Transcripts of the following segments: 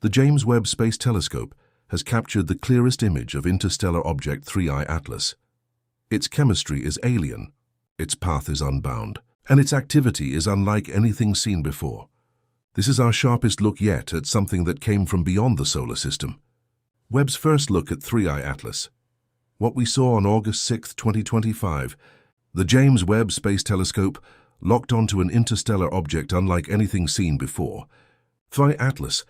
The James Webb Space Telescope has captured the clearest image of interstellar object 3I Atlas. Its chemistry is alien, its path is unbound, and its activity is unlike anything seen before. This is our sharpest look yet at something that came from beyond the solar system. Webb's first look at 3I Atlas. What we saw on August 6, 2025, the James Webb Space Telescope locked onto an interstellar object unlike anything seen before. 3I Atlas,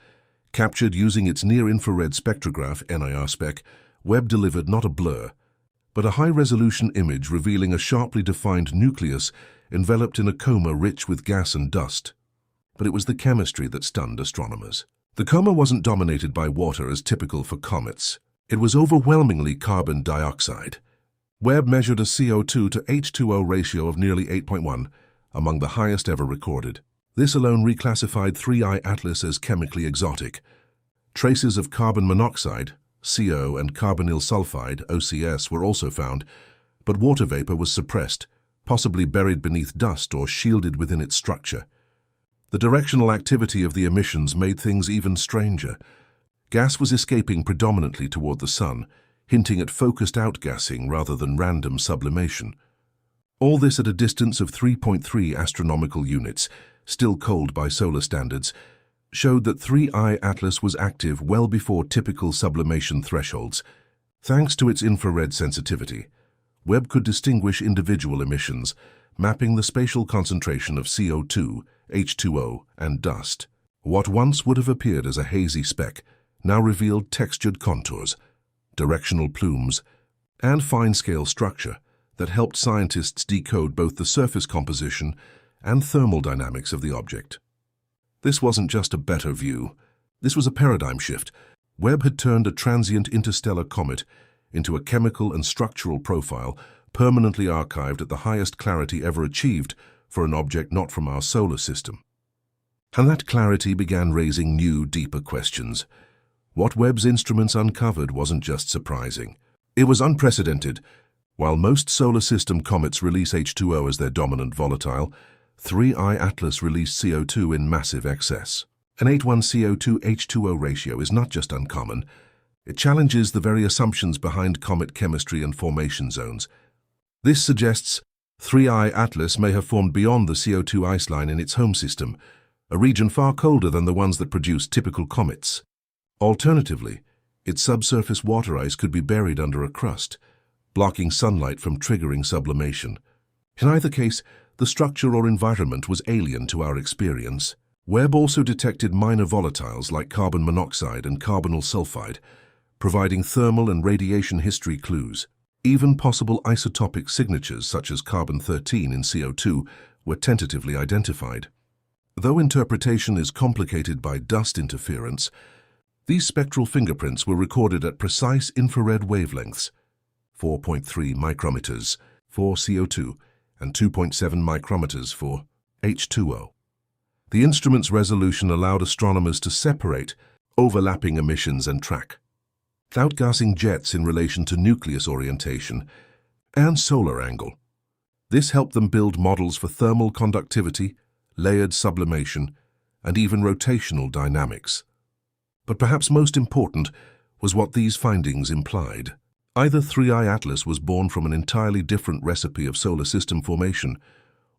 captured using its near-infrared spectrograph NIR spec, Webb delivered not a blur, but a high-resolution image revealing a sharply defined nucleus enveloped in a coma rich with gas and dust. But it was the chemistry that stunned astronomers. The coma wasn't dominated by water as typical for comets. It was overwhelmingly carbon dioxide. Webb measured a CO2 to H2O ratio of nearly 8.1, among the highest ever recorded. This alone reclassified 3I Atlas as chemically exotic. Traces of carbon monoxide, CO, and carbonyl sulfide, OCS, were also found, but water vapor was suppressed, possibly buried beneath dust or shielded within its structure. The directional activity of the emissions made things even stranger. Gas was escaping predominantly toward the sun, hinting at focused outgassing rather than random sublimation. All this at a distance of 3.3 astronomical units, still cold by solar standards, showed that 3I Atlas was active well before typical sublimation thresholds. Thanks to its infrared sensitivity, Webb could distinguish individual emissions, mapping the spatial concentration of CO2, H2O, and dust. What once would have appeared as a hazy speck now revealed textured contours, directional plumes, and fine-scale structure that helped scientists decode both the surface composition and thermal dynamics of the object. This wasn't just a better view. This was a paradigm shift. Webb had turned a transient interstellar comet into a chemical and structural profile permanently archived at the highest clarity ever achieved for an object not from our solar system. And that clarity began raising new, deeper questions. What Webb's instruments uncovered wasn't just surprising. It was unprecedented. While most solar system comets release H2O as their dominant volatile, 3I Atlas released CO2 in massive excess. An 8:1 CO2-H2O ratio is not just uncommon, it challenges the very assumptions behind comet chemistry and formation zones. This suggests 3I Atlas may have formed beyond the CO2 ice line in its home system, a region far colder than the ones that produce typical comets. Alternatively, its subsurface water ice could be buried under a crust, blocking sunlight from triggering sublimation. In either case, the structure or environment was alien to our experience. Webb also detected minor volatiles like carbon monoxide and carbonyl sulfide, providing thermal and radiation history clues. Even possible isotopic signatures such as carbon-13 in CO2 were tentatively identified. Though interpretation is complicated by dust interference, these spectral fingerprints were recorded at precise infrared wavelengths, 4.3 micrometers for CO2 and 2.7 micrometers for H2O. The instrument's resolution allowed astronomers to separate overlapping emissions and track outgassing jets in relation to nucleus orientation and solar angle. This helped them build models for thermal conductivity, layered sublimation, and even rotational dynamics. But perhaps most important was what these findings implied. Either 3I Atlas was born from an entirely different recipe of solar system formation,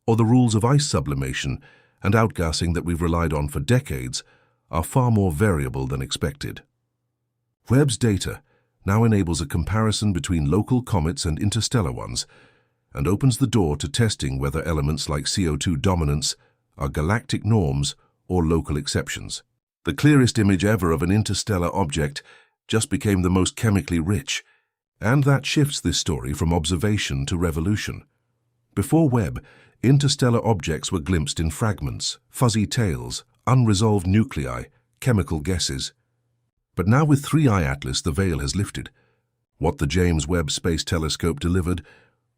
or the rules of ice sublimation and outgassing that we've relied on for decades are far more variable than expected. Webb's data now enables a comparison between local comets and interstellar ones, and opens the door to testing whether elements like CO2 dominance are galactic norms or local exceptions. The clearest image ever of an interstellar object just became the most chemically rich, and that shifts this story from observation to revolution. Before Webb, interstellar objects were glimpsed in fragments, fuzzy tails, unresolved nuclei, chemical guesses. But now with 3I Atlas, the veil has lifted. What the James Webb Space Telescope delivered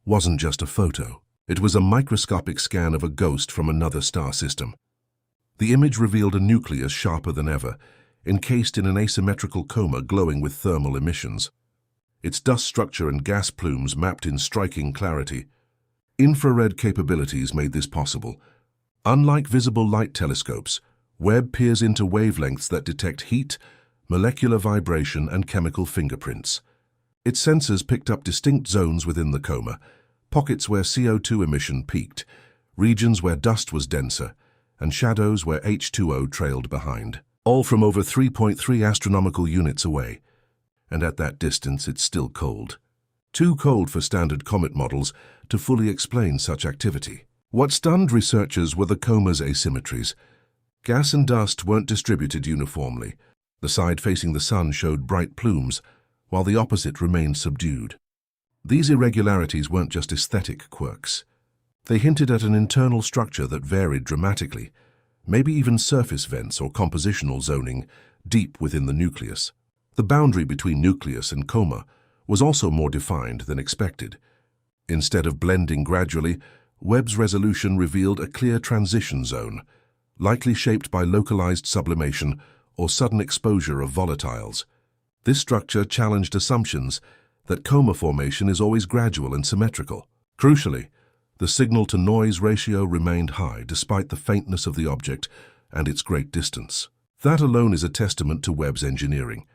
wasn't just a photo. It was a microscopic scan of a ghost from another star system. The image revealed a nucleus sharper than ever, encased in an asymmetrical coma glowing with thermal emissions. Its dust structure and gas plumes mapped in striking clarity. Infrared capabilities made this possible. Unlike visible light telescopes, Webb peers into wavelengths that detect heat, molecular vibration, and chemical fingerprints. Its sensors picked up distinct zones within the coma, pockets where CO2 emission peaked, regions where dust was denser, and shadows where H2O trailed behind, all from over 3.3 astronomical units away. And at that distance, it's still cold. Too cold for standard comet models to fully explain such activity. What stunned researchers were the coma's asymmetries. Gas and dust weren't distributed uniformly. The side facing the sun showed bright plumes, while the opposite remained subdued. These irregularities weren't just aesthetic quirks. They hinted at an internal structure that varied dramatically, maybe even surface vents or compositional zoning deep within the nucleus. The boundary between nucleus and coma was also more defined than expected. Instead of blending gradually, Webb's resolution revealed a clear transition zone, likely shaped by localized sublimation or sudden exposure of volatiles. This structure challenged assumptions that coma formation is always gradual and symmetrical. Crucially, the signal-to-noise ratio remained high despite the faintness of the object and its great distance. That alone is a testament to Webb's engineering,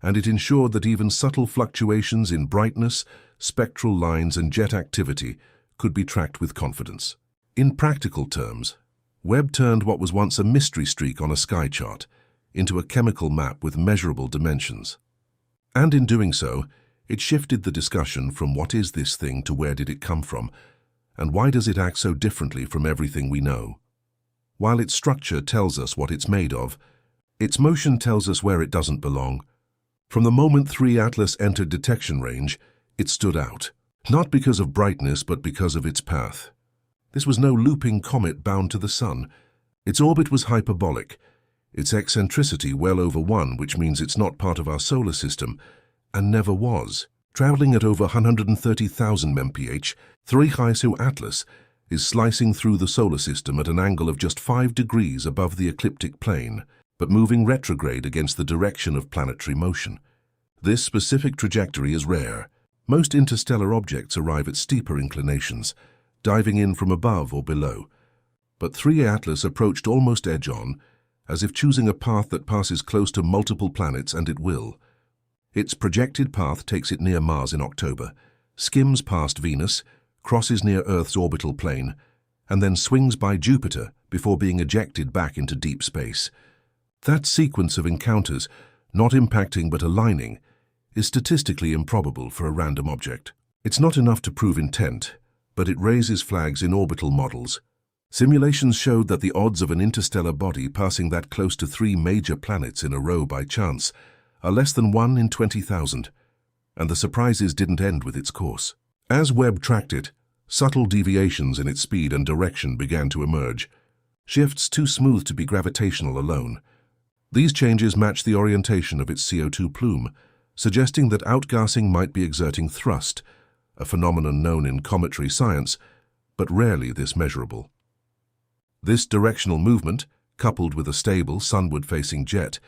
and it ensured that even subtle fluctuations in brightness, spectral lines, and jet activity could be tracked with confidence. In practical terms, Webb turned what was once a mystery streak on a sky chart into a chemical map with measurable dimensions. And in doing so, it shifted the discussion from what is this thing to where did it come from, and why does it act so differently from everything we know? While its structure tells us what it's made of, its motion tells us where it doesn't belong. From the moment 3 Atlas entered detection range, it stood out, not because of brightness but because of its path. This was no looping comet bound to the sun. Its orbit was hyperbolic, its eccentricity well over 1, which means it's not part of our solar system, and never was. Traveling at over 130,000 mph, 3 Atlas is slicing through the solar system at an angle of just 5 degrees above the ecliptic plane, but moving retrograde against the direction of planetary motion. This specific trajectory is rare. Most interstellar objects arrive at steeper inclinations, diving in from above or below. But 3 Atlas approached almost edge-on, as if choosing a path that passes close to multiple planets, and it will. Its projected path takes it near Mars in October, skims past Venus, crosses near Earth's orbital plane, and then swings by Jupiter before being ejected back into deep space. That sequence of encounters, not impacting but aligning, is statistically improbable for a random object. It's not enough to prove intent, but it raises flags in orbital models. Simulations showed that the odds of an interstellar body passing that close to 3 major planets in a row by chance are less than 1 in 20,000, and the surprises didn't end with its course. As Webb tracked it, subtle deviations in its speed and direction began to emerge, shifts too smooth to be gravitational alone. These changes matched the orientation of its CO2 plume, suggesting that outgassing might be exerting thrust, a phenomenon known in cometary science, but rarely this measurable. This directional movement, coupled with a stable sunward-facing jet,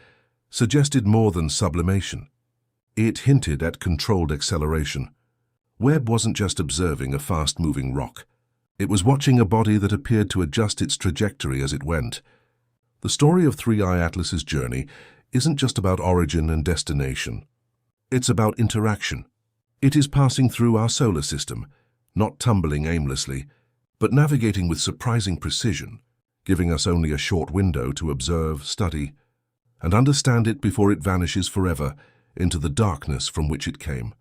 suggested more than sublimation. It hinted at controlled acceleration. Webb wasn't just observing a fast-moving rock. It was watching a body that appeared to adjust its trajectory as it went. The story of 3 Atlas's journey isn't just about origin and destination. It's about interaction. It is passing through our solar system, not tumbling aimlessly, but navigating with surprising precision, giving us only a short window to observe, study, and understand it before it vanishes forever into the darkness from which it came.